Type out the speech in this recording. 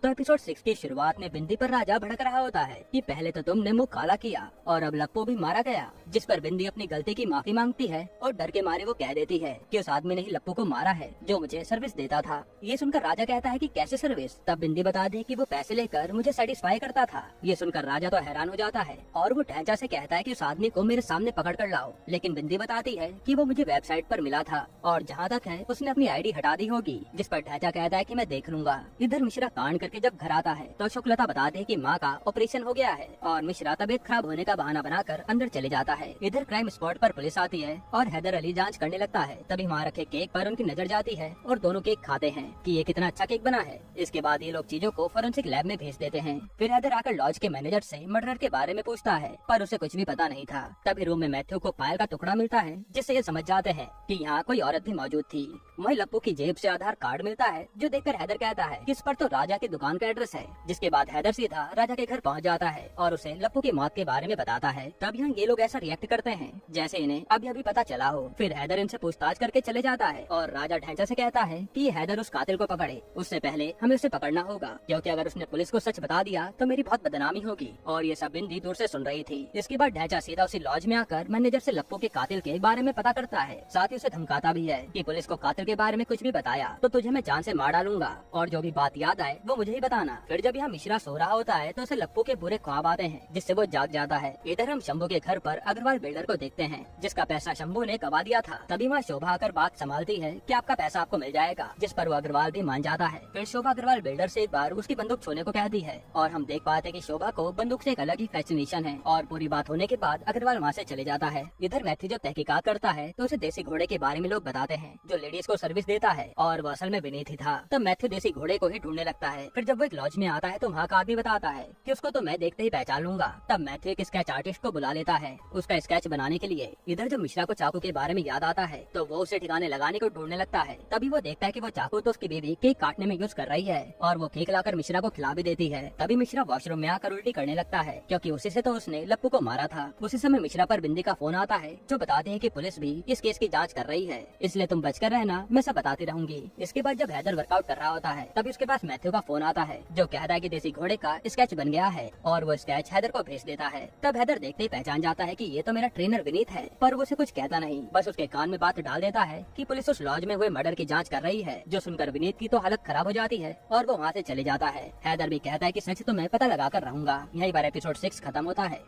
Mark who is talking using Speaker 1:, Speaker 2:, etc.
Speaker 1: तो एपिसोड 6 की शुरुआत में बिंदी पर राजा भड़क रहा होता है कि पहले तो तुमने मुंह काला किया और अब लप्पू भी मारा गया, जिस पर बिंदी अपनी गलती की माफी मांगती है और डर के मारे वो कह देती है कि उस आदमी ने ही लप्पू को मारा है जो मुझे सर्विस देता था। ये सुनकर राजा कहता है कि कैसे सर्विस? तब बिंदी बता दे कि वो पैसे लेकर मुझे सेटिस्फाई करता था। ये सुनकर राजा तो हैरान हो जाता है और वो ढांचा से कहता है कि उस आदमी को मेरे सामने पकड़ कर लाओ, लेकिन बिंदी बताती है कि वो मुझे वेबसाइट पर मिला था और जहाँ तक है उसने अपनी आईडी हटा दी होगी, जिस पर ढांचा कहता है कि मैं देख लूंगा। इधर मिश्रा कांड करके जब घर आता है तो शुक्लता बताते है कि माँ का ऑपरेशन हो गया है और मिश्रा तबीयत खराब होने का बहाना बनाकर अंदर चले जाता है। इधर क्राइम स्पॉट पर पुलिस आती है और हैदर अली जांच करने लगता है। तभी वहाँ रखे केक पर उनकी नजर जाती है और दोनों केक खाते हैं कि ये कितना अच्छा केक बना है। इसके बाद ये लोग चीजों को फोरेंसिक लैब में भेज देते हैं। फिर हैदर आकर लॉज के मैनेजर से मर्डर के बारे में पूछता है पर उसे कुछ भी पता नहीं था। तभी रूम में मैथ्यू को पायल का टुकड़ा मिलता है, जिससे ये समझ जाते हैं कि यहाँ कोई औरत भी मौजूद थी। वहीं लप्पू की जेब से आधार कार्ड मिलता है, जो देखकर हैदर कहता है कि इस पर तो राजा की दुकान का एड्रेस है। जिसके बाद हैदर सीधा राजा के घर पहुँच जाता है और उसे लप्पू की मौत के बारे में बताता है। तब यहाँ ये लोग ऐसा रिएक्ट करते हैं जैसे इन्हें अभी अभी पता चला हो। फिर हैदर इनसे पूछताछ करके चले जाता है और राजा ढांचा से कहता है कि ये हैदर उस कातिल को पकड़े, उससे पहले हमें उसे पकड़ना होगा, क्योंकि अगर उसने पुलिस को सच बता दिया तो मेरी बहुत बदनामी होगी। और ये सब बिंदी दूर से सुन रही थी। इसके बाद ढांचा सीधा उसी लॉज में आकर मैनेजर से लप्पू के कातिल के बारे में पता करता है। साथ ही उसे धमकाता भी है कि पुलिस को कातिल के बारे में कुछ भी बताया तो तुझे मैं जान से मार डालूंगा और जो भी बात याद आए वो मुझे ही बताना। फिर जब यहाँ मिश्रा सो रहा होता है तो उसे लप्पू के बुरे ख्वाब आते हैं, जिससे वो जाग जाता है। इधर हम शंभू के घर पर अग्रवाल बिल्डर को देखते हैं, जिसका पैसा शंभू ने कमा दिया था। तभी वहाँ शोभा आकर बात संभालती है कि आपका पैसा आपको मिल जाएगा, जिस पर वो अग्रवाल भी मान जाता है। फिर शोभा अग्रवाल बिल्डर से एक बार उसकी बंदूक छूने को कहती है और हम देख पाते कि शोभा को बंदूक से एक अलग ही फैसिनेशन है। और पूरी बात होने के बाद अग्रवाल वहाँ से चले जाता है। इधर मैथ्यू जब तहकीकात करता है तो उसे देसी घोड़े के बारे में लोग बताते हैं, जो लेडीज को सर्विस देता है और वो असल में विनीत ही था। तब मैथ्यू देसी घोड़े को ही ढूंढने लगता है। फिर जब वो एक लॉज में आता है तो वहाँ का आदमी बताता है कि उसको तो मैं देखते ही पहचान लूंगा। तब मैथ्यू एक स्केच आर्टिस्ट को बुला लेता है उसका स्केच बनाने के लिए। इधर जब मिश्रा को चाकू के बारे में याद आता है तो वो उसे ठिकाने लगाने को ढूंढने लगता है। तभी वो देखता है कि वो चाकू तो उसकी बीवी केक काटने में यूज कर रही है और वो केक लाकर मिश्रा को खिला भी देती है। तभी मिश्रा वॉशरूम में आकर उल्टी करने लगता है, क्योंकि उसी से तो उसने लप्पू को मारा था। उसी समय मिश्रा पर बिंदी का फोन आता है, जो बताते हैं कि पुलिस भी इस केस की जांच कर रही है, इसलिए तुम बचकर रहना, मैं सब बताती रहूंगी। इसके बाद जब हैदर वर्कआउट कर रहा होता है तभी उसके पास मैथ्यू का फोन आता है, जो कहता है कि देसी घोड़े का स्केच बन गया है और वो स्केच हैदर को भेज देता है। तब हैदर देखते ही पहचान जाता है कि ये तो मेरा ट्रेनर विनीत है, पर वो उसे कुछ कहता नहीं, बस उसके कान में बात डाल देता है कि पुलिस उस लॉज में हुए मर्डर की जांच कर रही है। जो सुनकर विनीत की तो हालत खराब हो जाती है और वो वहाँ से चले जाता है। हैदर भी कहता है कि सच तो मैं पता लगा कर रहूंगा। यही पर एपिसोड 6 खत्म होता है।